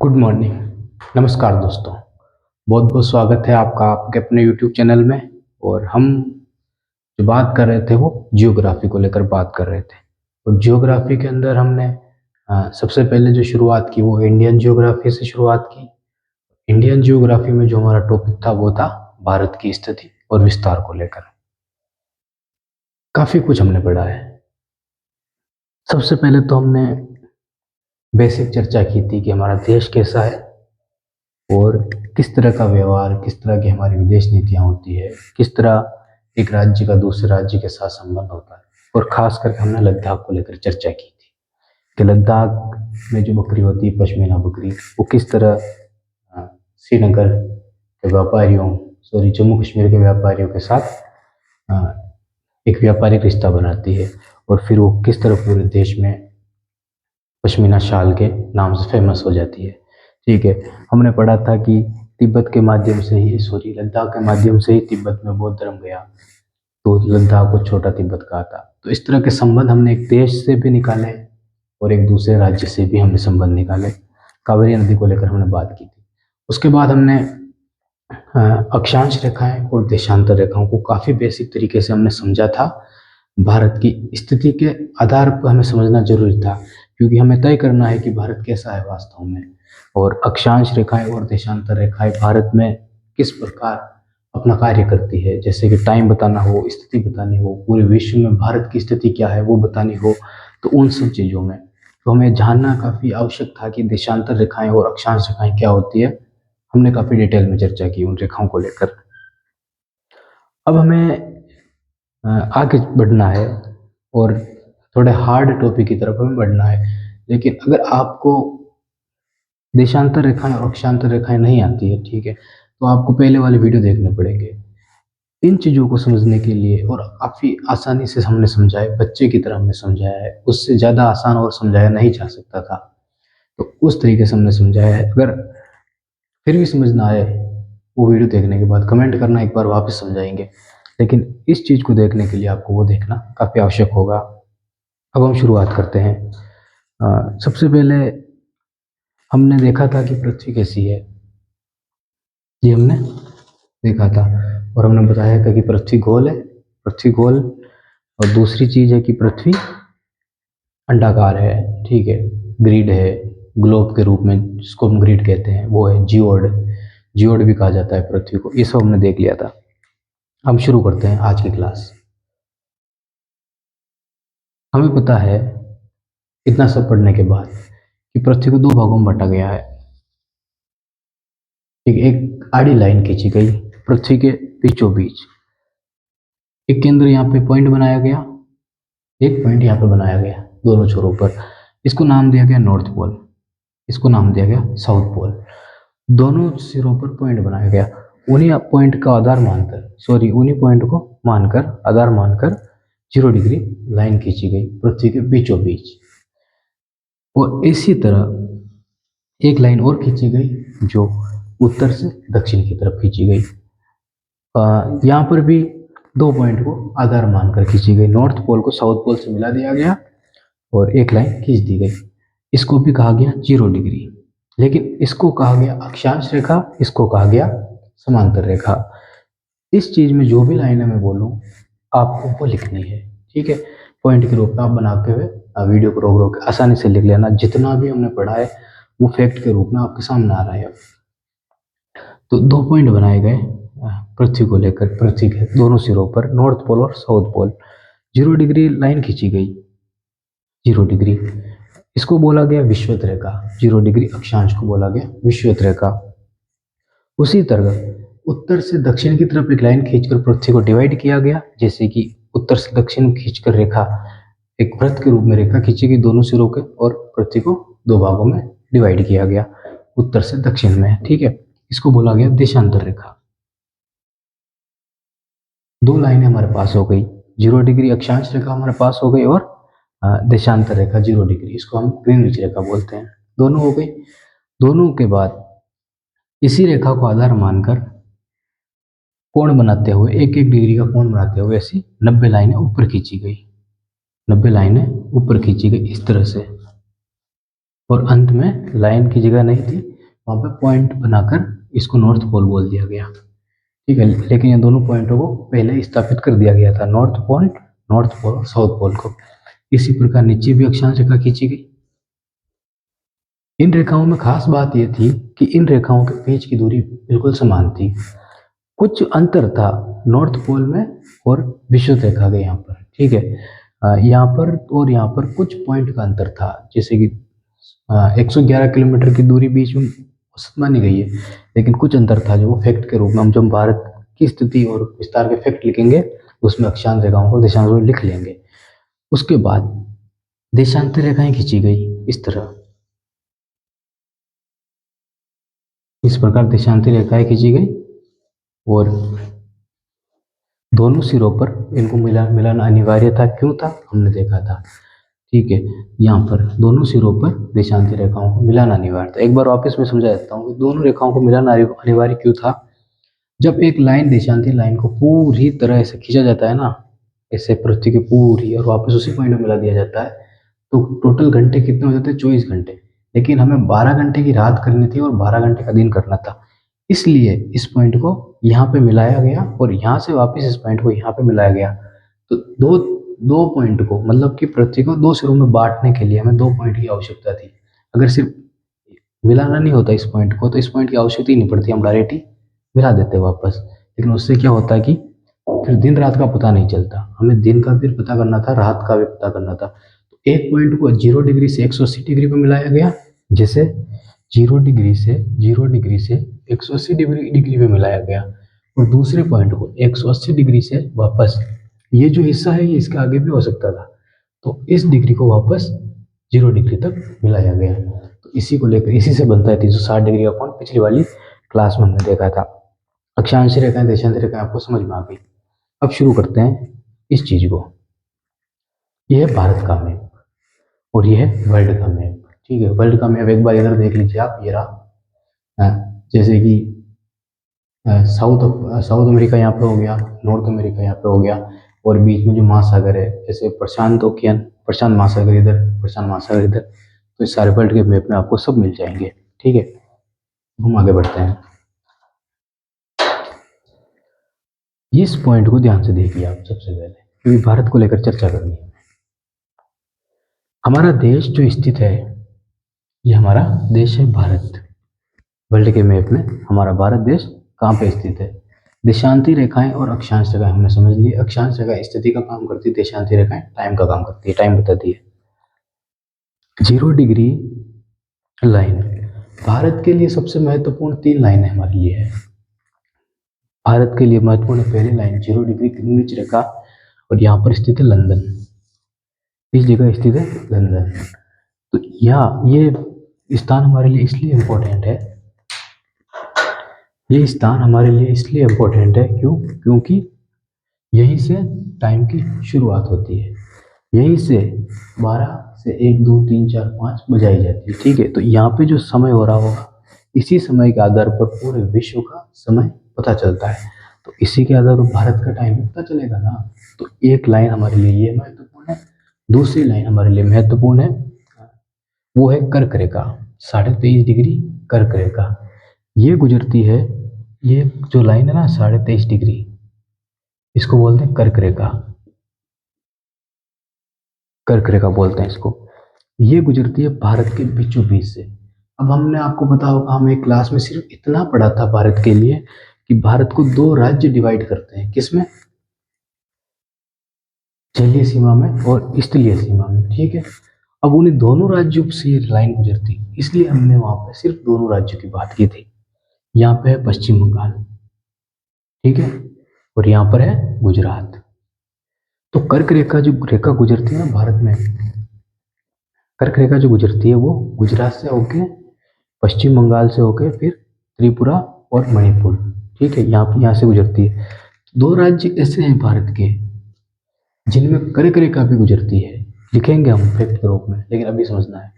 Good morning. नमस्कार दोस्तों, बहुत बहुत स्वागत है आपका आपके अपने यूट्यूब चैनल में। और हम जो बात कर रहे थे वो जियोग्राफी को लेकर बात कर रहे थे। और जियोग्राफी के अंदर हमने सबसे पहले जो शुरुआत की वो इंडियन जियोग्राफी से शुरुआत की। इंडियन जियोग्राफी में जो हमारा टॉपिक था वो था भारत की स्थिति और विस्तार को लेकर। काफ़ी कुछ हमने पढ़ा है। सबसे पहले तो हमने बेसिक चर्चा की थी कि हमारा देश कैसा है और किस तरह का व्यवहार, किस तरह की हमारी विदेश नीतियाँ होती है, किस तरह एक राज्य का दूसरे राज्य के साथ संबंध होता है। और ख़ास करके हमने लद्दाख को लेकर चर्चा की थी कि लद्दाख में जो बकरी होती है, पश्मीना बकरी, वो किस तरह श्रीनगर के व्यापारियों, जम्मू कश्मीर के व्यापारियों के साथ एक व्यापारिक रिश्ता बनाती है और फिर वो किस तरह पूरे देश में पश्मीना शाल के नाम से फेमस हो जाती है। ठीक है, हमने पढ़ा था कि तिब्बत के माध्यम से ही लद्दाख के माध्यम से ही तिब्बत में बौद्ध धर्म गया, तो लद्दाख को छोटा तिब्बत कहा था। तो इस तरह के संबंध हमने एक देश से भी निकाले और एक दूसरे राज्य से भी हमने संबंध निकाले। कावेरी नदी को लेकर हमने बात की थी। उसके बाद हमने अक्षांश रेखाएं और देशांतर रेखाओं को काफ़ी बेसिक तरीके से हमने समझा था। भारत की स्थिति के आधार पर हमें समझना जरूरी था, क्योंकि हमें तय करना है कि भारत कैसा है वास्तव में। और अक्षांश रेखाएं और देशांतर रेखाएं भारत में किस प्रकार अपना कार्य करती है, जैसे कि टाइम बताना हो, स्थिति बतानी हो, पूरे विश्व में भारत की स्थिति क्या है वो बतानी हो, तो उन सब चीज़ों में तो हमें जानना काफ़ी आवश्यक था कि देशांतर रेखाएं और अक्षांश रेखाएं क्या होती है। हमने काफ़ी डिटेल में चर्चा की उन रेखाओं को लेकर। अब हमें आगे बढ़ना है और थोड़े हार्ड टॉपिक की तरफ हमें बढ़ना है। लेकिन अगर आपको देशांतर रेखाएं और अक्षांतर रेखाएं नहीं आती है, ठीक है, तो आपको पहले वाले वीडियो देखने पड़ेंगे इन चीज़ों को समझने के लिए। और काफ़ी आसानी से हमने समझाया, बच्चे की तरह हमने समझाया है, उससे ज़्यादा आसान और समझाया नहीं जा सकता था। तो उस तरीके से हमने समझाया है। अगर फिर भी समझ ना आए, वो वीडियो देखने के बाद कमेंट करना, एक बार वापस समझाएंगे। लेकिन इस चीज़ को देखने के लिए आपको वो देखना काफ़ी आवश्यक होगा। अब हम शुरुआत करते हैं। सबसे पहले हमने देखा था कि पृथ्वी कैसी है, ये हमने देखा था। और हमने बताया था कि पृथ्वी गोल है, पृथ्वी गोल। और दूसरी चीज़ है कि पृथ्वी अंडाकार है, ठीक है, ग्रिड है, ग्लोब के रूप में जिसको हम ग्रिड कहते हैं वो है, जियोड, जियोड भी कहा जाता है पृथ्वी को। ये सब हमने देख लिया था। हम शुरू करते हैं आज की क्लास। हमें पता है इतना सब पढ़ने के बाद कि पृथ्वी को दो भागों में बांटा गया है। एक आड़ी लाइन खींची गई पृथ्वी के बीचों बीच, एक केंद्र यहाँ पे पॉइंट बनाया गया, एक पॉइंट यहाँ पे बनाया गया दोनों छोरों पर। इसको नाम दिया गया नॉर्थ पोल, इसको नाम दिया गया साउथ पोल। दोनों सिरों पर पॉइंट बनाया गया। उन्हीं पॉइंट का आधार मानकर, उन्हीं पॉइंट को मानकर, आधार मानकर 0 डिग्री लाइन खींची गई पृथ्वी के बीचों बीच। और इसी तरह एक लाइन और खींची गई जो उत्तर से दक्षिण की तरफ खींची गई। यहाँ पर भी दो पॉइंट को आधार मानकर खींची गई। नॉर्थ पोल को साउथ पोल से मिला दिया गया और एक लाइन खींच दी गई। इसको भी कहा गया 0 डिग्री। लेकिन इसको कहा गया अक्षांश रेखा, इसको कहा गया समांतर रेखा। इस चीज में जो भी लाइनें मैं बोलूँ आपको वो लिखनी है, ठीक है। पॉइंट के रूप में आप बनाते हुए वीडियो को रोक रोक के आसानी से लिख लेना। जितना भी हमने पढ़ा है वो फैक्ट के रूप में आपके सामने आ रहा है। तो दो पॉइंट बनाए गए पृथ्वी को लेकर, पृथ्वी के दोनों सिरों पर, नॉर्थ पोल और साउथ पोल। 0 डिग्री लाइन खींची गई, 0 डिग्री, इसको बोला गया विषुवत रेखा। 0 डिग्री अक्षांश को बोला गया विषुवत रेखा। उसी तरह उत्तर से दक्षिण की तरफ एक लाइन खींचकर पृथ्वी को डिवाइड किया गया, जैसे कि उत्तर से दक्षिण खींचकर रेखा एक वृत्त के रूप में रेखा खींची गई दोनों सिरों के, और पृथ्वी को दो भागों में डिवाइड किया गया उत्तर से दक्षिण में, ठीक है। इसको बोला गया देशांतर रेखा। दो लाइनें हमारे पास हो गई, 0 डिग्री अक्षांश रेखा हमारे पास हो गई और देशांतर रेखा 0 डिग्री, इसको हम ग्रीनविच रेखा बोलते हैं। दोनों हो गई। दोनों के बाद इसी रेखा को आधार मानकर कोण बनाते हुए, एक एक डिग्री का कोण बनाते हुए ऐसी 90 लाइनें ऊपर खींची गई, 90 लाइनें ऊपर खींची गई इस तरह से। और अंत में लाइन की जगह नहीं थी, वहाँ पे पॉइंट बनाकर इसको नॉर्थ पोल बोल दिया गया। ठीक है, लेकिन ये दोनों पॉइंटों को पहले स्थापित कर दिया गया था, north pole, north pole, south pole को। इसी प्रकार नीचे भी अक्षांश रेखा खींची गई। इन रेखाओं में खास बात यह थी कि इन रेखाओं के बीच की दूरी बिल्कुल समान थी। कुछ अंतर था नॉर्थ पोल में और विषुवत रेखा के यहाँ पर। ठीक है, यहाँ पर और यहाँ पर कुछ पॉइंट का अंतर था, जैसे कि 111 किलोमीटर की दूरी बीच में औसत मानी गई है, लेकिन कुछ अंतर था जो फैक्ट के रूप में हम जब भारत की स्थिति और विस्तार के फैक्ट लिखेंगे उसमें अक्षांश रेखाओं को देशांश लिख लेंगे। उसके बाद देशांतर रेखाएं खींची गई इस तरह, इस प्रकार देशांतर रेखाएं खींची गई और दोनों सिरों पर इनको मिलाना अनिवार्य था। क्यों था, हमने देखा था। ठीक है, यहाँ पर दोनों सिरों पर देशांतर रेखाओं को मिलाना अनिवार्य था। एक बार वापस में समझा देता हूँ कि दोनों रेखाओं को मिलाना अनिवार्य क्यों था। जब एक लाइन देशांतर लाइन को पूरी तरह से खींचा जाता है ना, ऐसे पृथ्वी की पूरी, और वापस उसी पॉइंट में मिला दिया जाता है, तो टोटल घंटे कितने हो जाते हैं, 24 घंटे। लेकिन हमें 12 घंटे की रात करनी थी और 12 घंटे का दिन करना था, इसलिए इस पॉइंट को यहाँ पे मिलाया गया और यहाँ से वापस इस पॉइंट को यहाँ पे मिलाया गया। तो दो दो पॉइंट को, मतलब कि पृथ्वी को दो सिरों में बांटने के लिए हमें 2 पॉइंट की आवश्यकता थी। अगर सिर्फ मिलाना नहीं होता इस पॉइंट को तो इस पॉइंट की आवश्यकता ही नहीं पड़ती, हम डायरेक्ट ही मिला देते वापस। लेकिन उससे क्या होता है कि फिर दिन रात का पता नहीं चलता, हमें दिन का भी पता करना था, रात का भी पता करना था। तो एक पॉइंट को 0 डिग्री से 180 डिग्री पे मिलाया गया, जैसे 0 डिग्री से 180 डिग्री पे मिलाया गया, और दूसरे पॉइंट को 180 डिग्री से वापस, ये जो हिस्सा है ये इसके आगे भी हो सकता था, तो इस डिग्री को वापस 0 डिग्री तक मिलाया गया। तो इसी को लेकर, इसी से बनता है 360 डिग्री का कोण। पिछली वाली क्लास में हमने देखा था। अक्षांश रेखाएं, देशांतर रेखाएं आपको समझ में आ गई। अब शुरू करते हैं इस चीज को। यह है भारत का मैप और यह है वर्ल्ड का मैप। ठीक है, वर्ल्ड का मैप एक बार इधर देख लीजिए आप, ये रहा। जैसे कि साउथ अमेरिका यहाँ पे हो गया, नॉर्थ अमेरिका यहाँ पे हो गया, और बीच में जो महासागर है, जैसे प्रशांत ओकियन, प्रशांत महासागर इधर, प्रशांत महासागर इधर, तो इस सारे वर्ल्ड के मैप में आपको सब मिल जाएंगे। ठीक है, हम आगे बढ़ते हैं। इस पॉइंट को ध्यान से देखिए आप सबसे पहले, क्योंकि भारत को लेकर चर्चा करनी है। हमारा देश जो स्थित है, ये हमारा देश है भारत। वर्ल्ड के मैप में हमारा भारत देश कहाँ पे स्थित है। देशांती रेखाएं और अक्षांश रेखाएं हमने समझ ली। अक्षांश रेखाएं स्थिति का काम करती है, देशांती रेखाएं टाइम का काम करती है, टाइम बताती है। 0 डिग्री लाइन भारत के लिए सबसे महत्वपूर्ण 3 लाइनें हमारे लिए है। भारत के लिए महत्वपूर्ण पहली लाइन 0 डिग्री ग्रीनिच रेखा, और यहाँ पर स्थित है लंदन, इस जगह स्थित है लंदन। तो ये स्थान हमारे लिए इसलिए इम्पोर्टेंट है, ये स्थान हमारे लिए इसलिए इम्पोर्टेंट है क्योंकि यहीं से टाइम की शुरुआत होती है, यहीं से 12 से 1 2 3 4 5 बजाई जाती है। ठीक है, तो यहाँ पे जो समय हो रहा होगा, इसी समय के आधार पर पूरे विश्व का समय पता चलता है। तो इसी के आधार पर भारत का टाइम पता चलेगा ना। तो एक लाइन हमारे लिए ये महत्वपूर्ण है। दूसरी लाइन हमारे लिए महत्वपूर्ण है, वो है कर्क रेखा, 23.5 डिग्री कर्क रेखा। ये गुजरती है, ये जो लाइन है ना 23.5 डिग्री, इसको बोलते हैं कर्क रेखा, कर्क रेखा बोलते हैं इसको। ये गुजरती है भारत के बीचों बीच से। अब हमने आपको पता होगा, हम एक क्लास में सिर्फ इतना पढ़ा था भारत के लिए कि भारत को 2 राज्य डिवाइड करते हैं, किसमें, जलीय सीमा में और स्थलीय सीमा में। ठीक है, अब उन्हें दोनों राज्यों से ये लाइन गुजरती, इसलिए हमने वहां पर सिर्फ दोनों राज्यों की बात की थी। यहाँ पे है पश्चिम बंगाल, ठीक है, और यहाँ पर है गुजरात। तो कर्क रेखा जो रेखा गुजरती है ना भारत में, कर्क रेखा जो गुजरती है वो गुजरात से होके, पश्चिम बंगाल से होके, फिर त्रिपुरा और मणिपुर। ठीक है, यहाँ से गुजरती है। 2 राज्य ऐसे हैं भारत के जिनमें कर्क रेखा भी गुजरती है, लिखेंगे हम फैक्ट के रूप में, लेकिन अभी समझना है।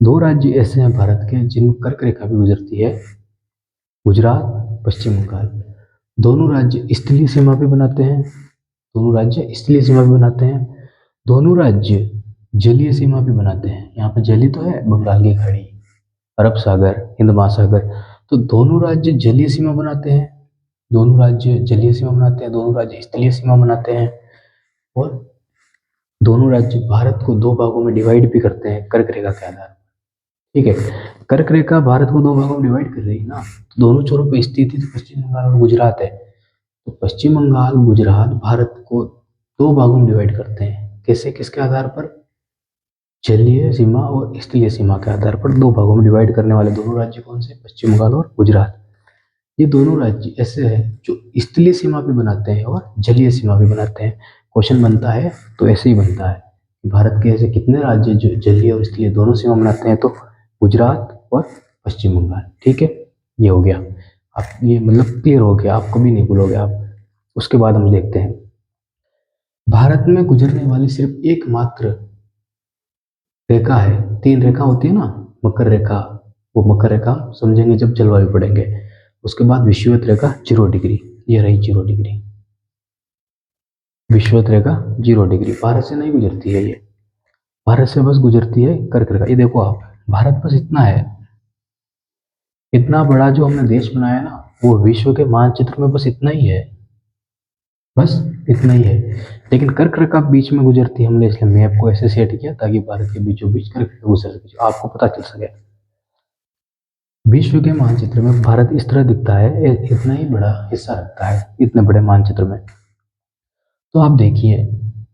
2 राज्य ऐसे हैं भारत के जिनमें कर्क रेखा भी गुजरती है, गुजरात, पश्चिम बंगाल। दोनों राज्य स्थलीय सीमा भी बनाते हैं, दोनों राज्य स्थलीय सीमा भी बनाते हैं, दोनों राज्य जलीय सीमा भी बनाते हैं। यहाँ पे जली तो है बंगाल की खाड़ी, अरब सागर, हिंद महासागर। तो दोनों राज्य जलीय सीमा बनाते हैं, दोनों राज्य जलीय सीमा बनाते हैं, दोनों राज्य स्थलीय सीमा बनाते हैं, और दोनों राज्य भारत को दो भागों में डिवाइड भी करते हैं कर्क रेखा के आधार पर। ठीक है, कर्क रेखा भारत को दो भागों में डिवाइड कर रही है ना, तो दोनों छोरों पर स्थित है, तो पश्चिम बंगाल और गुजरात है। तो पश्चिम बंगाल गुजरात भारत को दो भागों में डिवाइड करते हैं। कैसे, किसके आधार पर? जलीय सीमा और स्थलीय सीमा के आधार पर दो भागों में डिवाइड करने वाले दोनों राज्य कौन से? पश्चिम बंगाल और गुजरात। ये दोनों राज्य ऐसे हैं जो स्थलीय सीमा भी बनाते हैं और जलीय सीमा भी बनाते हैं। क्वेश्चन बनता है तो ऐसे ही बनता है, भारत के ऐसे कितने राज्य जो जलीय और स्थलीय दोनों सीमा बनाते हैं? तो गुजरात और पश्चिम बंगाल। ठीक है, ये हो गया। आप ये मतलब क्लियर हो गया, आप कभी नहीं भूलोगे आप। उसके बाद हम देखते हैं, भारत में गुजरने वाली सिर्फ एकमात्र रेखा है, तीन रेखा होती है ना, मकर रेखा, वो मकर रेखा समझेंगे जब जलवायु पढ़ेंगे। उसके बाद विषुवत रेखा 0 डिग्री, ये रही 0 डिग्री, विषुवत रेखा 0 डिग्री। भारत से नहीं गुजरती है ये, भारत से बस गुजरती है कर्क रेखा। ये देखो आप, भारत बस इतना है, इतना बड़ा जो हमने देश बनाया ना, वो विश्व के मानचित्र में बस इतना ही है, बस इतना ही है। लेकिन कर्क रेखा बीच में गुजरती है, हमने इसलिए मैप को ऐसे सेट किया ताकि भारत के बीचों बीच कर्क रेखा गुजर सके, आपको पता चल सके। विश्व के मानचित्र में भारत इस तरह दिखता है, इतना ही बड़ा हिस्सा रखता है इतने बड़े मानचित्र में। तो आप देखिए,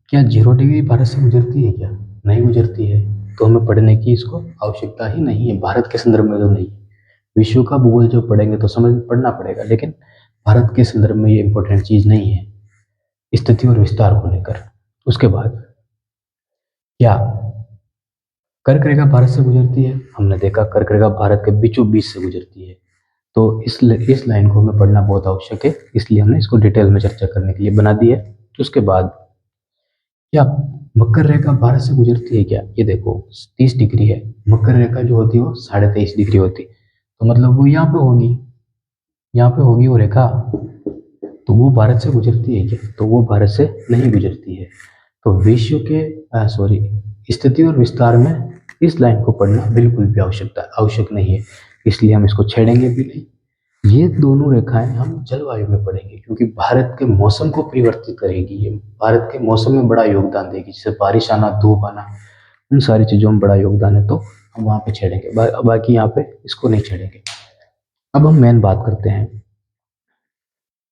क्या 0 डिग्री भारत से गुजरती है? क्या नहीं गुजरती है? तो हमें पढ़ने की इसको आवश्यकता ही नहीं है, भारत के संदर्भ में तो नहीं। विश्व का भूगोल जो पढ़ेंगे तो समझ पढ़ना पड़ेगा, लेकिन भारत के संदर्भ में ये इंपॉर्टेंट चीज नहीं है स्थिति और विस्तार को लेकर। उसके बाद क्या कर्क रेखा भारत से गुजरती है? हमने देखा कर्क रेखा भारत के बीचों बीच से गुजरती है। तो इस लाइन को हमें पढ़ना बहुत आवश्यक है, इसलिए हमने इसको डिटेल में चर्चा करने के लिए बना दी है। तो उसके बाद क्या मकर रेखा भारत से गुजरती है? क्या ये देखो 30 डिग्री है, मकर रेखा जो होती है वो 23.5 डिग्री होती, तो मतलब वो यहाँ पे होगी, यहाँ पे होगी वो रेखा। तो वो भारत से गुजरती है क्या? तो वो भारत से नहीं गुजरती है। तो विश्व के स्थिति और विस्तार में इस लाइन को पढ़ना बिल्कुल भी आवश्यक नहीं है, इसलिए हम इसको छेड़ेंगे भी नहीं। ये दोनों रेखाएं हम जलवायु में पढ़ेंगे, क्योंकि भारत के मौसम को परिवर्तित करेगी, ये भारत के मौसम में बड़ा योगदान देगी, जैसे बारिश आना, धूप आना, उन सारी चीजों में बड़ा योगदान है, तो हम वहां पे छेड़ेंगे, बाकी यहाँ पे इसको नहीं छेड़ेंगे। अब हम मेन बात करते हैं,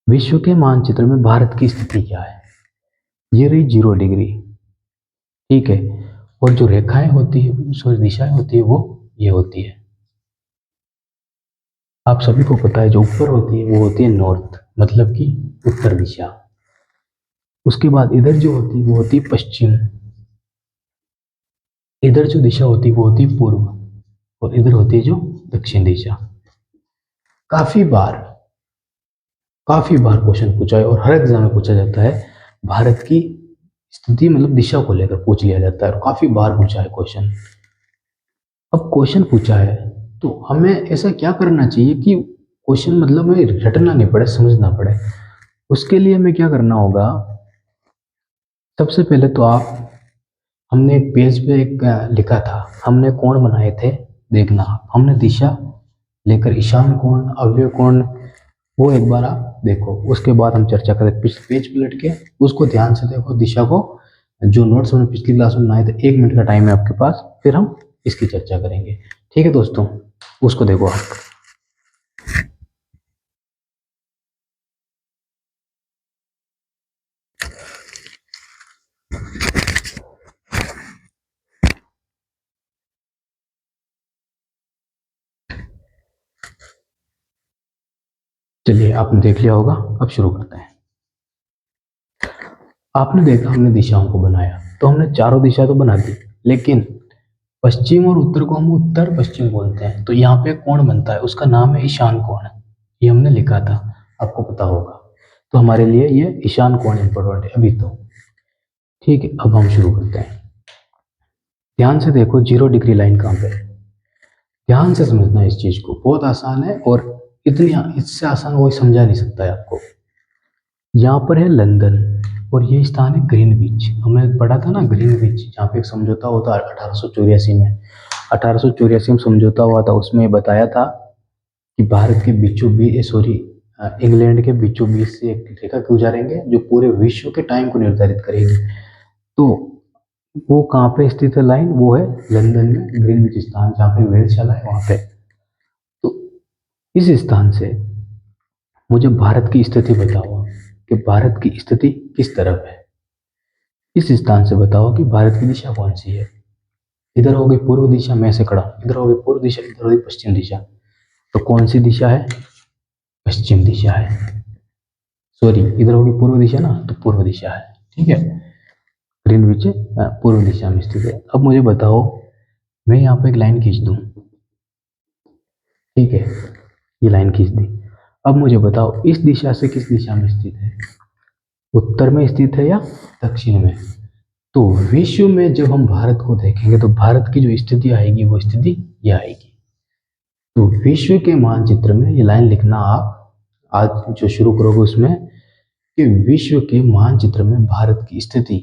विश्व के मानचित्र में भारत की स्थिति क्या है? ये रही 0 डिग्री, ठीक है, और जो रेखाएं होती है, दिशाएं होती है, वो ये होती है। आप सभी को पता है, जो ऊपर होती है वो होती है नॉर्थ, मतलब कि उत्तर दिशा। उसके बाद इधर जो होती है वो होती है पश्चिम, इधर जो दिशा होती है वो होती है पूर्व, और इधर होती है जो दक्षिण दिशा। काफी बार क्वेश्चन पूछा है और हर एग्जाम में पूछा जाता है, भारत की स्थिति मतलब दिशा को लेकर पूछ लिया जाता है, और काफी बार पूछा है क्वेश्चन। अब क्वेश्चन पूछा है तो हमें ऐसा क्या करना चाहिए कि क्वेश्चन मतलब हमें रटना नहीं पड़े, समझना पड़े। उसके लिए हमें क्या करना होगा, सबसे पहले तो हमने एक पेज पे एक लिखा था, हमने कोण बनाए थे, देखना, हमने दिशा लेकर ईशान कोण, अव्यय कोण, वो एक बार आप देखो। उसके बाद हम चर्चा करें, पेज पलट के उसको ध्यान से देखो, दिशा को, जो नोट्स हमने पिछली क्लास में बनाए थे, 1 मिनट का टाइम है आपके पास, फिर हम इसकी चर्चा करेंगे। ठीक है दोस्तों, उसको देखो आप। चलिए, आपने देख लिया होगा, अब शुरू करते हैं। आपने देखा हमने दिशाओं को बनाया, तो हमने चारों दिशा तो बना दी, लेकिन पश्चिम और उत्तर को हम उत्तर पश्चिम बोलते हैं, तो यहाँ पे कोण बनता है, उसका नाम है ईशान कोण, ये हमने लिखा था, आपको पता होगा। तो हमारे लिए ये ईशान कोण इंपॉर्टेंट है अभी तो। ठीक है, अब हम शुरू करते हैं। ध्यान से देखो 0 डिग्री लाइन कहाँ पे है, ध्यान से समझना इस चीज को, बहुत आसान है, और इतनी इससे आसान कोई समझा नहीं सकता है आपको। यहाँ पर है लंदन, और ये स्थान है ग्रीनविच, हमने पढ़ा था ना ग्रीनविच, जहाँ पे एक समझौता होता है 1884 में, 1884 में समझौता हुआ था, उसमें बताया था कि भारत के बीचों बीच, सॉरी, इंग्लैंड के बीचों बीच से एक रेखा गुजारेंगे जो पूरे विश्व के टाइम को निर्धारित करेगी। तो वो कहाँ पे स्थित है लाइन? वो है लंदन में ग्रीनविच स्थान, जहाँ पे वेधशाला है वहाँ पे। तो इस स्थान से मुझे भारत की स्थिति बताओ कि भारत की स्थिति किस तरफ है। इस स्थान से बताओ कि भारत की दिशा कौन सी है। इधर होगी पूर्व दिशा, मैं से खड़ा, इधर होगी पूर्व दिशा, इधर होगी पश्चिम दिशा। तो कौन सी दिशा है? पश्चिम दिशा है। सॉरी, इधर होगी पूर्व दिशा ना, तो पूर्व दिशा है। ठीक है, ग्रीनविच पूर्व दिशा में स्थित है। अब मुझे बताओ, मैं यहाँ पे एक लाइन खींच दूँ, ठीक है, ये लाइन खींच दी। अब मुझे बताओ इस दिशा से किस दिशा में स्थित है? उत्तर में स्थित है या दक्षिण में? तो विश्व में जब हम भारत को देखेंगे तो भारत की जो स्थिति आएगी वो स्थिति ये आएगी। तो विश्व के मानचित्र में ये लाइन लिखना आप आज जो शुरू करोगे उसमें, कि विश्व के मानचित्र में भारत की स्थिति,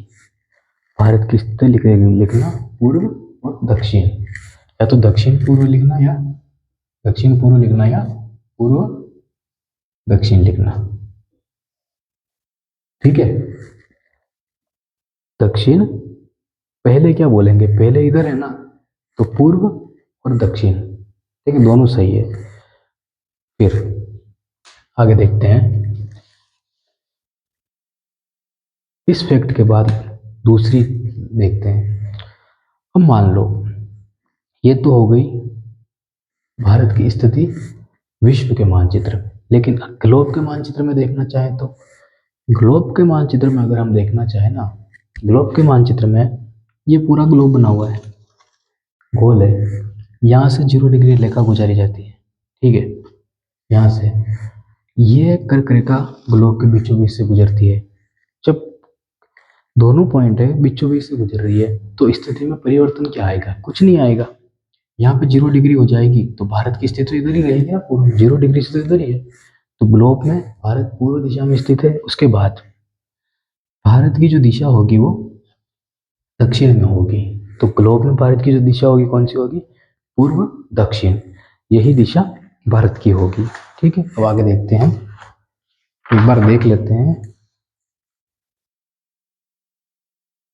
भारत की स्थिति लिखना पूर्व और दक्षिण, या तो दक्षिण पूर्व लिखना या दक्षिण पूर्व लिखना या पूर्व दक्षिण लिखना। ठीक है, दक्षिण पहले क्या बोलेंगे, पहले इधर है ना, तो पूर्व और दक्षिण, ठीक है, दोनों सही है। फिर आगे देखते हैं। इस फैक्ट के बाद दूसरी देखते हैं। अब मान लो ये तो हो गई भारत की स्थिति विश्व के मानचित्र में, लेकिन ग्लोब के मानचित्र में देखना चाहे तो ग्लोब के मानचित्र में अगर हम देखना चाहे ना, ग्लोब के मानचित्र में ये पूरा ग्लोब बना हुआ है, गोल है, यहाँ से 0 डिग्री रेखा गुजारी जाती है। ठीक है, यहाँ से ये कर्क रेखा ग्लोब के बीचों बीच से गुजरती है। जब दोनों पॉइंट है बीचों बीच से गुजर रही है तो स्थिति में परिवर्तन क्या आएगा? कुछ नहीं आएगा। यहाँ पे 0 डिग्री हो जाएगी तो भारत की स्थिति इधर ही रहेगी ना, पूर्व 0 डिग्री से इधर ही है। तो ग्लोब में भारत पूर्व दिशा में स्थित है। उसके बाद भारत की जो दिशा होगी वो दक्षिण में होगी। तो ग्लोब में भारत की जो दिशा होगी कौन सी होगी? पूर्व दक्षिण, यही दिशा भारत की होगी। ठीक है, अब आगे देखते हैं, एक बार देख लेते हैं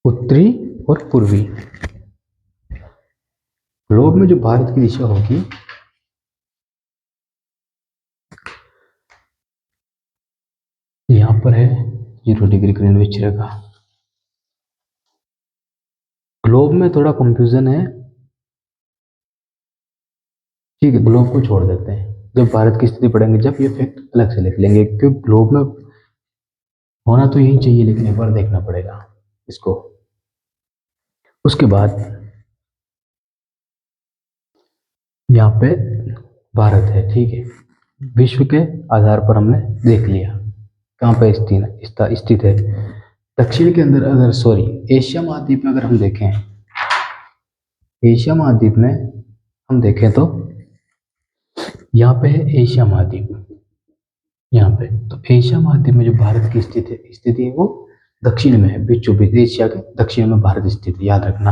उत्तरी और पूर्वी। ग्लोब में जो भारत की दिशा होगी यहाँ पर है 0 डिग्री ग्रीनविच रेखा। ग्लोब में थोड़ा कंफ्यूजन है, ठीक है, ग्लोब को छोड़ देते हैं। जब भारत की स्थिति पढ़ेंगे जब ये फैक्ट अलग से लिख लेंगे, क्योंकि ग्लोब में होना तो यही चाहिए, लेकिन एक बार देखना पड़ेगा इसको। उसके बाद यहाँ पे भारत है, ठीक है, विश्व के आधार पर हमने देख लिया कहाँ पे स्थित है। दक्षिण के अंदर अगर, सॉरी, एशिया महाद्वीप में अगर हम देखें, एशिया महाद्वीप में हम देखें तो यहाँ पे है एशिया महाद्वीप, यहाँ पे। तो एशिया महाद्वीप में जो भारत की स्थिति है वो दक्षिण में है, बीचों बीच एशिया के दक्षिण में भारत स्थित है। याद रखना,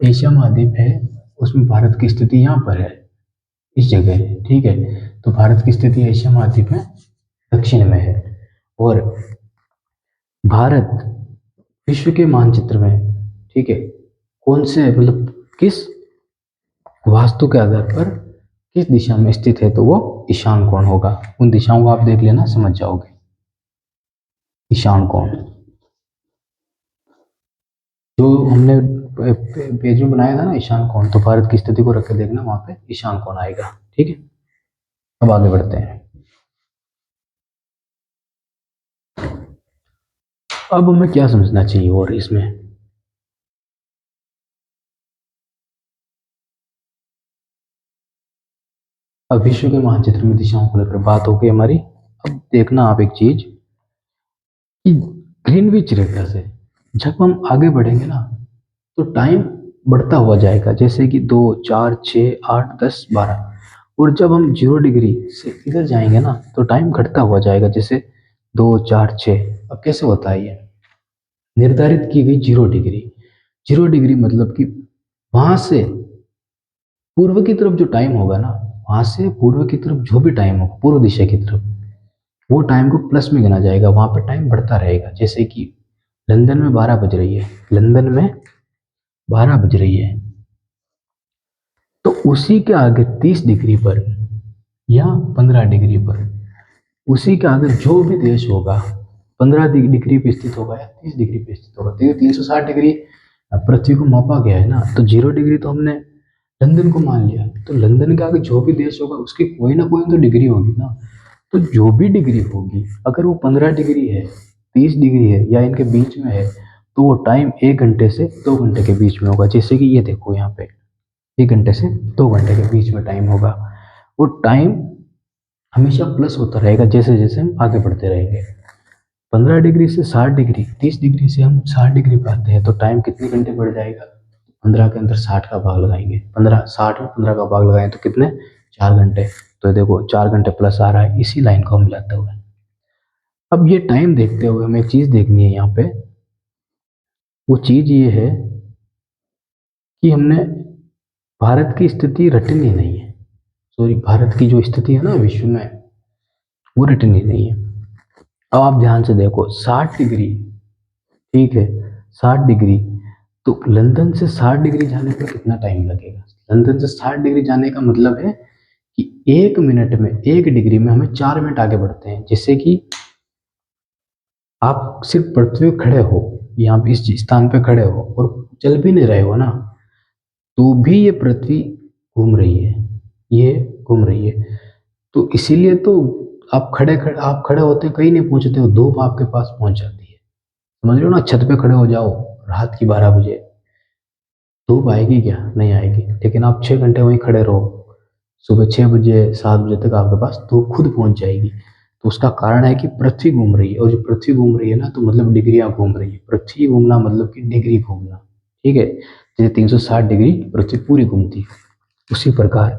एशिया महाद्वीप है उसमें भारत की स्थिति यहाँ पर है, इस जगह है। ठीक है, तो भारत की स्थिति एशिया महाद्वीप में दक्षिण में है। और भारत विश्व के मानचित्र में, ठीक है, कौन से, मतलब किस वास्तु के आधार पर किस दिशा में स्थित है, तो वो ईशान कोण होगा। उन दिशाओं को आप देख लेना, समझ जाओगे। ईशान कोण जो हमने पेज में बनाया था ना, ईशान कोण, तो भारत की स्थिति को रख के देखना, वहां पे ईशान कोण आएगा। ठीक है, अब आगे बढ़ते हैं। अब हमें क्या समझना चाहिए और इसमें, अब विश्व के मानचित्र में दिशाओं को लेकर बात हो गई हमारी। अब देखना आप एक चीज कि ग्रीनविच रेखा से जब हम आगे बढ़ेंगे ना तो टाइम बढ़ता हुआ जाएगा, जैसे कि 2, 4, 6, 8, 10, 12। और जब हम 0 डिग्री से इधर जाएंगे ना तो टाइम घटता हुआ जाएगा, जैसे 2, 4, 6। अब कैसे होता है ये? निर्धारित की गई 0 डिग्री, 0 डिग्री मतलब कि वहां से पूर्व की तरफ जो टाइम होगा ना, वहां से पूर्व की तरफ जो भी टाइम होगा पूर्व दिशा की तरफ, वो टाइम को प्लस में गिना जाएगा, वहां पे टाइम बढ़ता रहेगा। जैसे कि लंदन में 12 बज रही है, लंदन में 12 बज रही है, तो उसी के आगे 30 डिग्री पर या 15 डिग्री पर, उसी के आगे जो भी देश होगा 15 डिग्री पे स्थित होगा या 30 डिग्री पे स्थित होगा, तो 360 डिग्री पृथ्वी को मापा गया है ना, तो 0 डिग्री तो हमने लंदन को मान लिया, तो लंदन के आगे जो भी देश होगा उसकी कोई ना कोई तो डिग्री होगी ना। तो जो भी डिग्री होगी, अगर वो 15 डिग्री है, 30 डिग्री है या इनके बीच में है, तो वो टाइम 1 घंटे से 2 घंटे के बीच में होगा। जैसे कि ये देखो यहाँ पे 1 घंटे से 2 घंटे के बीच में टाइम होगा। वो टाइम हमेशा प्लस होता रहेगा जैसे जैसे हम आगे बढ़ते रहेंगे। 15 डिग्री से 60 डिग्री, 30 डिग्री से हम 60 डिग्री पे आते हैं, तो टाइम कितने घंटे बढ़ जाएगा? 15 के अंदर 60 का भाग लगाएंगे, 15 60 में 15 का भाग लगाएं तो कितने? 4 घंटे। तो देखो 4 घंटे प्लस आ रहा है, इसी लाइन को हम मिलाते हुए। अब ये टाइम देखते हुए हमें एक चीज देखनी है यहाँ पे। वो चीज ये है कि हमने भारत की स्थिति रटनी नहीं है। सॉरी, भारत की जो स्थिति है ना विश्व में, वो रटनी नहीं है। अब आप ध्यान से देखो, 60 डिग्री, ठीक है, 60 डिग्री, तो लंदन से 60 डिग्री जाने पर कितना टाइम लगेगा? लंदन से 60 डिग्री जाने का मतलब है कि 1 मिनट में, 1 डिग्री में हमें 4 मिनट आगे बढ़ते हैं। जैसे कि आप सिर्फ पृथ्वी पे खड़े हो, यहाँ पे इस स्थान पे खड़े हो और चल भी नहीं रहे हो ना, तो भी ये पृथ्वी घूम रही है, ये घूम रही है। तो इसीलिए तो आप खड़े होते कहीं नहीं पहुंचते हो, धूप आपके पास पहुंच जाती है। समझ रहे हो ना? छत पे खड़े हो जाओ रात की 12 बजे, धूप आएगी क्या? नहीं आएगी। लेकिन आप 6 घंटे वहीं खड़े रहो, सुबह 6 बजे 7 बजे तक आपके पास धूप खुद पहुंच जाएगी। तो उसका कारण है कि पृथ्वी घूम रही है, और जो पृथ्वी घूम रही है ना, तो मतलब डिग्रियां घूम रही है। पृथ्वी घूमना मतलब कि डिग्री घूमना, ठीक है। जैसे 360 डिग्री पृथ्वी पूरी घूमती है, उसी प्रकार।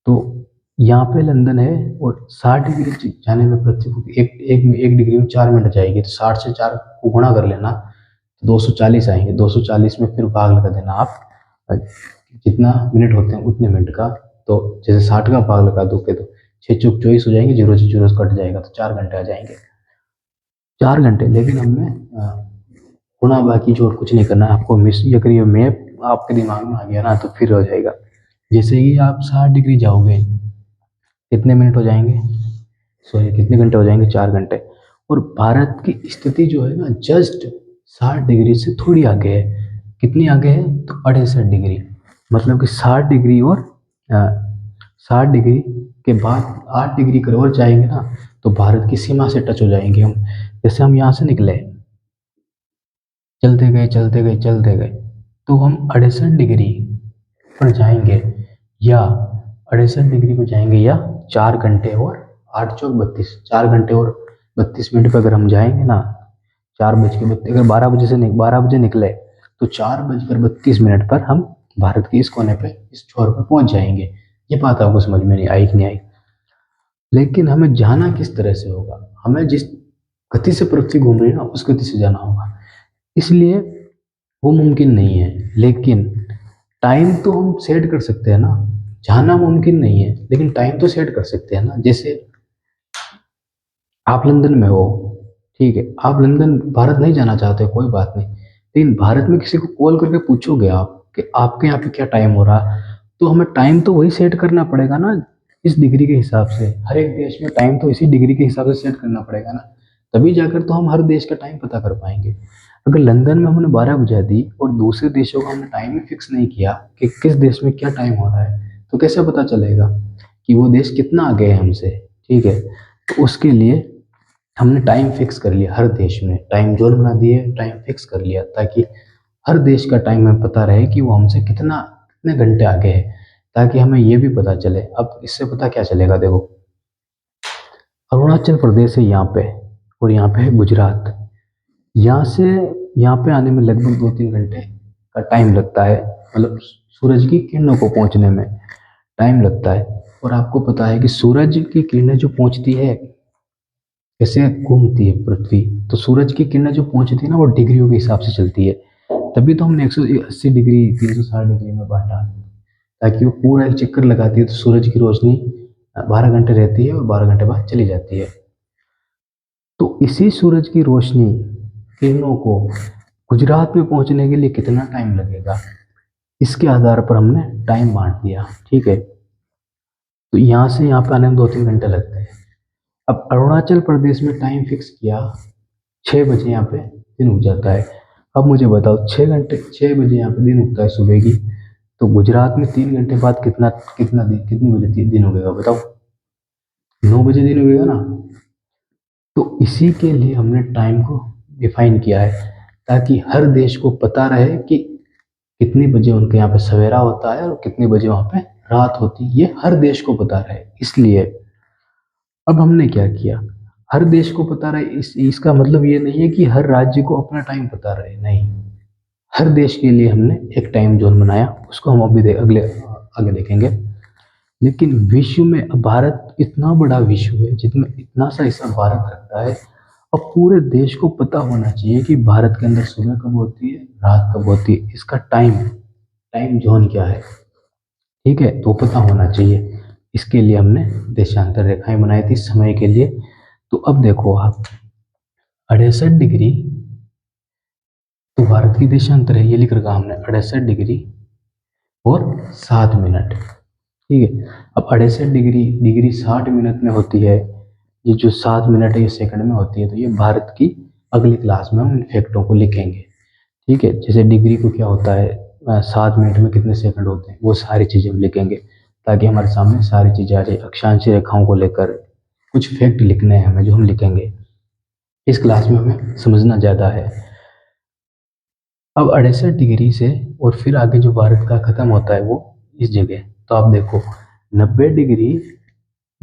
तो यहाँ पे लंदन है, और 60 डिग्री जाने में पृथ्वी को एक डिग्री में 4 मिनट जाएगी, तो 60 से 4 को गुणा कर लेना, 240 आएंगे। 240 में फिर भाग लगा देना आप, जितना मिनट होते हैं उतने मिनट का। तो जैसे 60 का भाग लगा दोगे तो 6 चौक 24 हो जाएंगे, जीरो से जीरो कट जाएगा, तो 4 घंटे आ जाएंगे। 4 घंटे, लेकिन हमने गुणा बाकी जोड़ कुछ नहीं करना है आपको। मिस ये करिए, मैप आपके दिमाग में आ गया ना, तो फिर हो जाएगा। जैसे ही आप 60 डिग्री जाओगे, कितने मिनट हो जाएंगे? सॉरी, कितने घंटे हो जाएंगे? 4 घंटे। और भारत की स्थिति जो है ना, जस्ट 60 डिग्री से थोड़ी आगे है। कितनी आगे है? तो 68 डिग्री। मतलब कि 60 डिग्री और 60 डिग्री के बाद 8 डिग्री कर और जाएंगे ना, तो भारत की सीमा से टच हो जाएंगे हम। जैसे हम यहाँ से निकले, चलते गए चलते गए चलते गए, तो हम 68 डिग्री पर जाएंगे, या 68 डिग्री पर जाएंगे, या 4 घंटे और 8 चौक 32, 4 घंटे और 32 मिनट पर अगर हम जाएंगे ना, 4 बज के 32, अगर 12 बजे निकले, तो 4 बजकर 32 मिनट पर हम भारत के इस कोने पे, इस छोर पर पहुंच जाएंगे। ये बात आपको समझ में नहीं आई कि नहीं आई? लेकिन हमें जाना किस तरह से होगा? हमें जिस गति से पृथ्वी घूम रही है ना, उस गति से जाना होगा। इसलिए वो मुमकिन नहीं है। लेकिन टाइम तो हम सेट कर सकते हैं ना। जाना मुमकिन नहीं है, लेकिन टाइम तो सेट कर सकते हैं ना। जैसे आप लंदन में हो, ठीक है, आप लंदन भारत नहीं जाना चाहते, कोई बात नहीं, लेकिन भारत में किसी को कॉल करके पूछोगे आप कि आपके यहाँ पे क्या टाइम हो रहा, तो हमें टाइम तो वही सेट करना पड़ेगा ना, इस डिग्री के हिसाब से। हर एक देश में टाइम तो इसी डिग्री के हिसाब से सेट करना पड़ेगा ना, तभी जाकर तो हम हर देश का टाइम पता कर पाएंगे। अगर लंदन में हमने 12 बजा दी और दूसरे देशों का हमने टाइम ही फिक्स नहीं किया कि किस देश में क्या टाइम हो रहा है, तो कैसे पता चलेगा कि वो देश कितना आगे है हमसे? ठीक है, तो उसके लिए हमने टाइम फिक्स कर लिया, हर देश में टाइम जोन बना दिए, टाइम फिक्स कर लिया, ताकि हर देश का टाइम हमें पता रहे कि वो हमसे कितना कितने घंटे आगे है, ताकि हमें ये भी पता चले। अब इससे पता क्या चलेगा? देखो, अरुणाचल प्रदेश है यहाँ पे, और यहाँ पे है गुजरात। यहाँ से यहाँ पे आने में लगभग 2-3 घंटे का टाइम लगता है, मतलब सूरज की किरणों को पहुँचने में टाइम लगता है। और आपको पता है कि सूरज की किरणें जो पहुँचती है, कैसे घूमती है पृथ्वी, तो सूरज की किरणें जो पहुँचती है ना, वो डिग्रियों के हिसाब से चलती है। तभी तो हमने 180 डिग्री 360 डिग्री में बांटा, ताकि वो पूरा एक चक्कर लगाती है तो सूरज की रोशनी 12 घंटे रहती है और 12 घंटे बाद चली जाती है। तो इसी सूरज की रोशनी किरणों को गुजरात में पहुंचने के लिए कितना टाइम लगेगा, इसके आधार पर हमने टाइम बांट दिया। ठीक है, तो यहाँ से यहाँ पे आने में 2-3 घंटे लगते हैं। अब अरुणाचल प्रदेश में टाइम फिक्स किया 6 बजे, यहाँ पे दिन उग जाता है। अब मुझे बताओ 6 घंटे, 6 बजे यहाँ पे दिन उगता है सुबह की, तो गुजरात में 3 घंटे बाद कितना कितना दिन, कितनी बजे दिन उगेगा बताओ? 9 बजे दिन उगेगा ना। तो इसी के लिए हमने टाइम को डिफाइन किया है, ताकि हर देश को पता रहे कि कितनी बजे उनके यहाँ पे सवेरा होता है और कितनी बजे वहाँ पे रात होती है, ये हर देश को पता रहे। इसलिए अब हमने क्या किया, हर देश को पता रहे, इसका मतलब ये नहीं है कि हर राज्य को अपना टाइम पता रहे, नहीं। हर देश के लिए हमने एक टाइम जोन बनाया, उसको हम अभी अगले आगे देखेंगे। लेकिन विश्व में, भारत इतना बड़ा विश्व है जिसमें इतना सा हिस्सा भारत रखता है, और पूरे देश को पता होना चाहिए कि भारत के अंदर सुबह कब होती है, रात कब होती है, इसका टाइम टाइम जोन क्या है। ठीक है, तो पता होना चाहिए। इसके लिए हमने देशांतर रेखाएं बनाई थी समय के लिए। तो अब देखो आप, 68 डिग्री तो भारत की देशांतर है, ये लिख रखा हमने 68 डिग्री और 7 मिनट। ठीक है, अब 68 डिग्री, डिग्री 60 मिनट में होती है, ये जो 7 मिनट है ये सेकंड में होती है। तो ये भारत की अगली क्लास में हम इन फैक्टों को लिखेंगे। ठीक है, जैसे डिग्री को क्या होता है, 7 मिनट में कितने सेकंड होते हैं, वो सारी चीज़ें हम लिखेंगे, ताकि हमारे सामने सारी चीज़ें आ जाए। अक्षांशीय रेखाओं को लेकर कुछ फैक्ट लिखने हैं हमें, जो हम लिखेंगे। इस क्लास में हमें समझना ज़्यादा है। अब 68 डिग्री से और फिर आगे जो भारत का खत्म होता है वो इस जगह। तो आप देखो 90 डिग्री,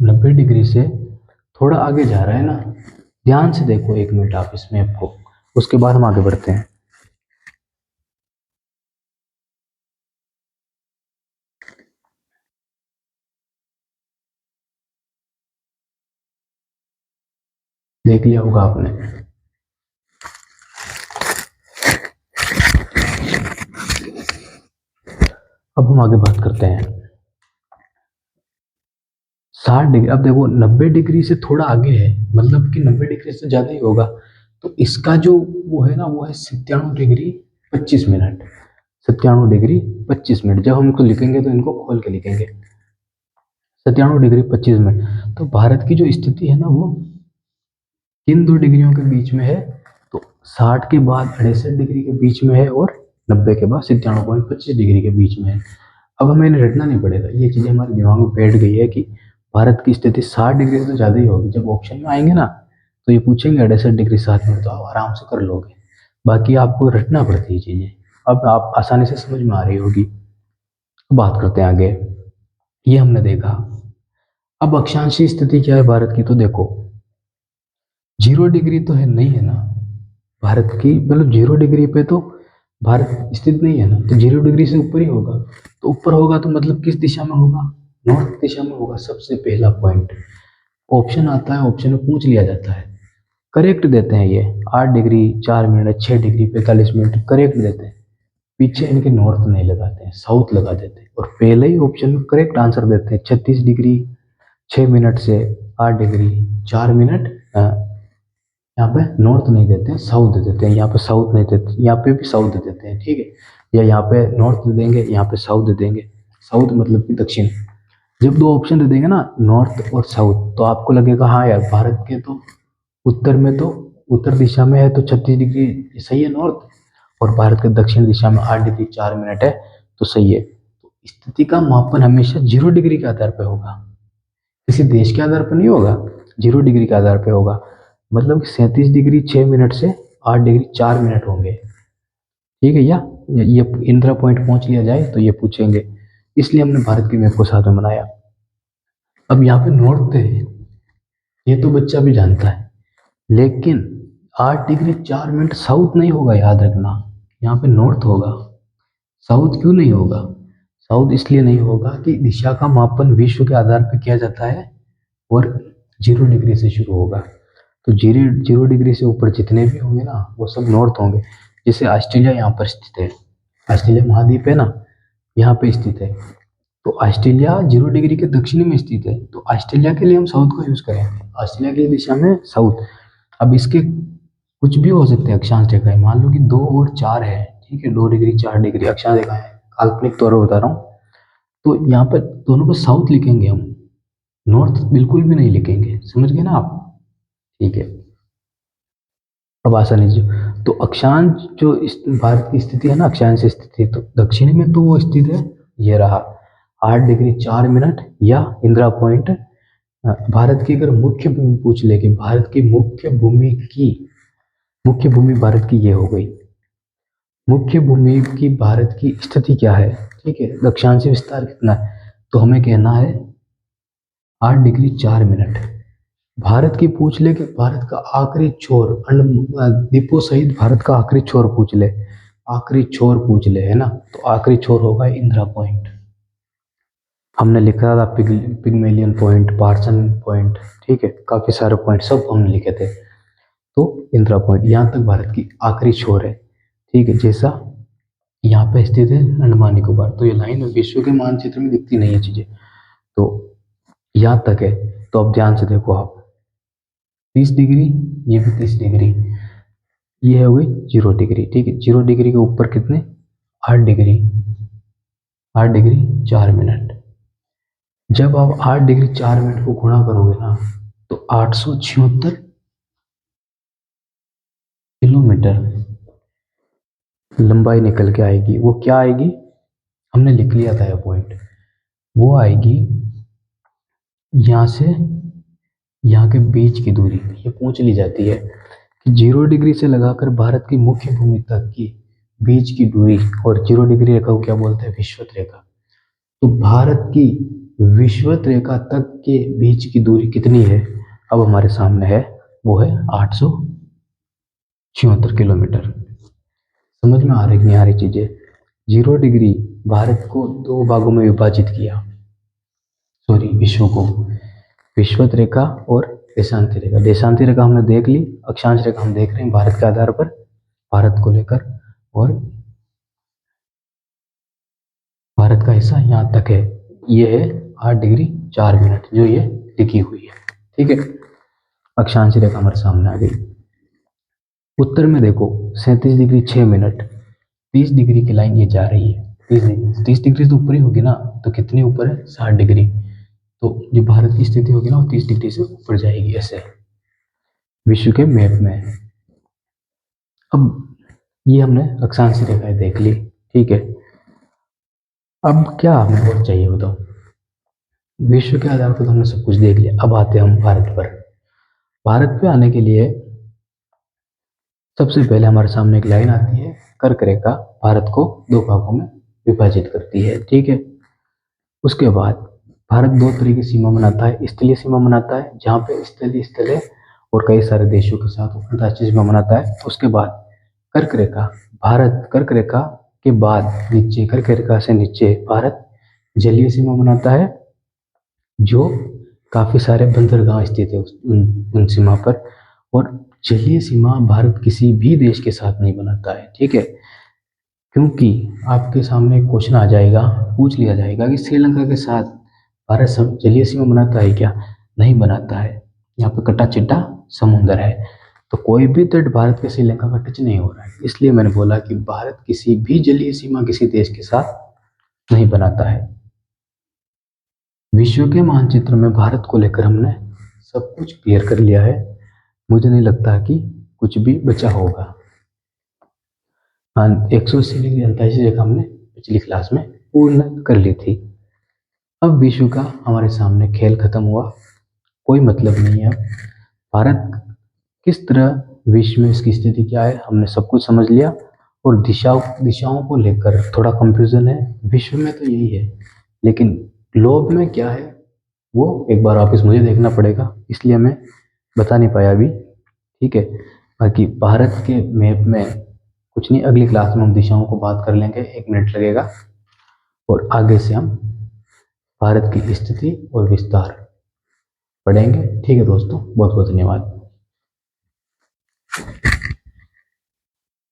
90 डिग्री से थोड़ा आगे जा रहा है ना, ध्यान से देखो 1 मिनट आप इस मैप को, उसके बाद हम आगे बढ़ते हैं। देख लिया होगा आपने। अब हम आगे बात करते हैं 60 डिग्री। अब देखो 90 डिग्री से थोड़ा आगे है, मतलब कि 90 डिग्री से ज़्यादा ही होगा। तो इसका जो वो है ना, वो है 97 डिग्री 25 मिनट। 97 degree 25 minute. जब हम इनको लिखेंगे तो इनको खोल के लिखेंगे, 97 डिग्री 25 मिनट। तो भारत की जो स्थिति है ना, वो किन दो डिग्रियों के बीच में है, तो 60 के बाद 68 डिग्री के बीच में है, और 90 के बाद 97.25 डिग्री के बीच में है। अब हमें इन्हें रटना नहीं पड़ेगा, ये चीज़ें हमारे दिमाग में बैठ गई है कि भारत की स्थिति 60 डिग्री से तो ज़्यादा ही होगी। जब ऑप्शन में आएंगे ना, तो ये पूछेंगे 68 डिग्री 7 मिनट, तो आप आराम से कर लोगे। बाकी आपको रटना पड़ती है चीज़ें। अब आप आसानी से समझ में आ रही होगी। बात करते हैं आगे। ये हमने देखा। अब अक्षांशीय स्थिति क्या है भारत की, तो देखो 0 डिग्री तो है नहीं, है ना भारत की, मतलब 0 डिग्री पे तो भारत स्थित नहीं है ना, तो 0 डिग्री से ऊपर ही होगा। तो ऊपर होगा तो मतलब किस दिशा में होगा, नॉर्थ दिशा में होगा। सबसे पहला पॉइंट, ऑप्शन आता है, ऑप्शन में पूछ लिया जाता है, करेक्ट देते हैं ये। 8 degree 4 minute, 6 degree 45 minute correct देते हैं। पीछे इनके नॉर्थ नहीं लगाते हैं, साउथ लगा देते हैं, और पहले ही ऑप्शन में करेक्ट आंसर देते हैं। 36 डिग्री 6 मिनट से 8 डिग्री 4 मिनट, यहाँ पे नॉर्थ नहीं देते हैं, साउथ दे देते हैं। यहाँ पे साउथ नहीं देते, यहाँ पे भी साउथ दे देते हैं। ठीक है, या यहाँ पे नॉर्थ दे देंगे, यहाँ पे साउथ दे देंगे। साउथ मतलब कि दक्षिण। जब दो ऑप्शन दे देंगे ना, नॉर्थ और साउथ, तो आपको लगेगा हाँ यार, भारत के तो उत्तर में तो, उत्तर दिशा में है तो 36 डिग्री सही है नॉर्थ, और भारत के दक्षिण दिशा में 8 डिग्री 4 मिनट है तो सही है। तो स्थिति का मापन हमेशा 0 डिग्री के आधार पर होगा, किसी देश के आधार पर नहीं होगा, 0 डिग्री के आधार पर होगा। मतलब कि 37 डिग्री 6 मिनट से 8 डिग्री 4 मिनट होंगे। ठीक है, या ये इंदिरा पॉइंट पहुंच लिया जाए तो ये पूछेंगे, इसलिए हमने भारत के मैप को साथ में बनाया। अब यहाँ पे नॉर्थ है, ये तो बच्चा भी जानता है, लेकिन 8 डिग्री 4 मिनट साउथ नहीं होगा, याद रखना। यहाँ पे नॉर्थ होगा। साउथ क्यों नहीं होगा, साउथ इसलिए नहीं होगा कि दिशा का मापन विश्व के आधार पर किया जाता है, और 0 डिग्री से शुरू होगा। तो 0 डिग्री से ऊपर जितने भी होंगे ना, वो सब नॉर्थ होंगे। जैसे ऑस्ट्रेलिया यहाँ पर स्थित है, ऑस्ट्रेलिया महाद्वीप है ना, यहाँ पे स्थित है। तो ऑस्ट्रेलिया 0 डिग्री के दक्षिणी में स्थित है, तो ऑस्ट्रेलिया के लिए हम साउथ का यूज करेंगे, ऑस्ट्रेलिया की दिशा में साउथ। अब इसके कुछ भी हो सकते हैं अक्षांश रेखाएं, मान लो कि 2 और 4 है, ठीक है, 2 डिग्री 4 डिग्री अक्षांश रेखाएं, काल्पनिक तौर पर बता रहा हूँ। तो यहाँ पर दोनों को साउथ लिखेंगे हम, नॉर्थ बिल्कुल भी नहीं लिखेंगे, समझ गए ना आप, ठीक है। अब आसानी से, तो अक्षांश जो भारत की स्थिति है ना, अक्षांश स्थिति, तो दक्षिणी में तो वो स्थित है, ये रहा 8 डिग्री 4 मिनट या इंदिरा पॉइंट। भारत की अगर मुख्य भूमि पूछ ले कि भारत की मुख्य भूमि भारत की ये हो गई, मुख्य भूमि की भारत की स्थिति क्या है, ठीक है, दक्षिणांशी विस्तार कितना है, तो हमें कहना है 8 डिग्री 4 मिनट। भारत की पूछ ले कि भारत का आखिरी छोर, द्वीपों सहित भारत का आखिरी छोर पूछ ले, आखिरी छोर पूछ ले, है ना, तो आखिरी छोर होगा इंदिरा पॉइंट। हमने लिखा था पिग्मेलियन पॉइंट, पार्सन पॉइंट, ठीक है, काफी सारे पॉइंट सब हमने लिखे थे। तो इंदिरा पॉइंट यहाँ तक भारत की आखिरी छोर है, ठीक है, जैसा यहाँ पे स्थित है अंडमान निकोबार। तो ये लाइन विश्व के मानचित्र में दिखती नहीं है चीजें, तो यहाँ तक है। तो अब ध्यान से देखो आप, 30 डिग्री, ये भी 30 डिग्री, ये हो गई 0 डिग्री, ठीक है, 0 डिग्री के ऊपर कितने, 8 डिग्री, 8 डिग्री 4 मिनट। जब आप 8 डिग्री 4 मिनट को गुणा करोगे ना, तो 876 किलोमीटर लंबाई निकल के आएगी। वो क्या आएगी, हमने लिख लिया था ये पॉइंट, वो आएगी यहाँ से यहाँ के बीच की दूरी, ये पूछ ली जाती है कि 0 डिग्री से लगाकर भारत की मुख्य भूमि तक की बीच की दूरी, और 0 डिग्री रेखा को क्या बोलते हैं, विषुवत रेखा। तो भारत की विषुवत रेखा तक के बीच की दूरी कितनी है, अब हमारे सामने है, वो है 876 किलोमीटर। समझ में आ रही नहीं आ रही चीजें। 0 डिग्री भारत को 2 भागों में विभाजित किया, सॉरी विश्व को, विषुवत रेखा और देशांती रेखा। देशांती रेखा हमने देख ली, अक्षांश रेखा हम देख रहे हैं भारत के आधार पर, भारत को लेकर, और भारत का हिस्सा यहाँ तक है, ये है 8 डिग्री 4 मिनट जो ये लिखी हुई है, ठीक है। अक्षांश रेखा हमारे सामने आ गई। उत्तर में देखो 37 डिग्री 6 मिनट, 30 डिग्री की लाइन ये जा रही है, 30 डिग्री तो ऊपर ही होगी ना, तो कितनी ऊपर है, 60 डिग्री। तो जो भारत की स्थिति होगी ना, वो 30 डिग्री से ऊपर जाएगी, ऐसे विश्व के मैप में। अब ये हमने अक्षांश रेखाएं देख ली, ठीक है। अब क्या हमें और चाहिए बताओ, विश्व के आधार पर तो हमने सब कुछ देख लिया। अब आते हैं हम भारत पर। भारत पे आने के लिए सबसे पहले हमारे सामने एक लाइन आती है, कर्क रेखा भारत को 2 भागों में विभाजित करती है, ठीक है। उसके बाद भारत 2 तरह की सीमा बनाता है, स्थलीय सीमा बनाता है, जहाँ पे स्थल है, और कई सारे देशों के साथ अंतर्राष्ट्रीय सीमा बनाता है। उसके बाद कर्क रेखा, भारत कर्क रेखा के बाद नीचे, कर्क रेखा से नीचे भारत जलीय सीमा बनाता है, जो काफी सारे बंदरगाह स्थित है उन सीमा पर। और जलीय सीमा भारत किसी भी देश के साथ नहीं बनाता है, ठीक है, क्योंकि आपके सामने क्वेश्चन आ जाएगा, पूछ लिया जाएगा कि श्रीलंका के साथ भारत जलीय सीमा बनाता है क्या, नहीं बनाता है, यहाँ पे कटा चिट्टा समुद्र है, तो कोई भी तट भारत के श्रीलंका का टच नहीं हो रहा है। इसलिए मैंने बोला कि भारत किसी भी जलीय सीमा किसी देश के साथ नहीं बनाता है। विश्व के मानचित्र में भारत को लेकर हमने सब कुछ क्लियर कर लिया है, मुझे नहीं लगता कि कुछ भी बचा होगा। 180 डिग्री 39 रेखा हमने पिछली क्लास में पूर्ण कर ली थी। अब विश्व का हमारे सामने खेल खत्म हुआ, कोई मतलब नहीं है। भारत किस तरह विश्व में, इसकी स्थिति क्या है, हमने सब कुछ समझ लिया। और दिशाओं को लेकर थोड़ा कंफ्यूजन है, विश्व में तो यही है, लेकिन ग्लोब में क्या है वो एक बार वापस मुझे देखना पड़ेगा, इसलिए मैं बता नहीं पाया अभी, ठीक है। बाकी भारत के मैप में कुछ नहीं, अगली क्लास में हम दिशाओं को बात कर लेंगे, 1 मिनट लगेगा, और आगे से हम भारत की स्थिति और विस्तार पढ़ेंगे, ठीक है दोस्तों, बहुत बहुत धन्यवाद।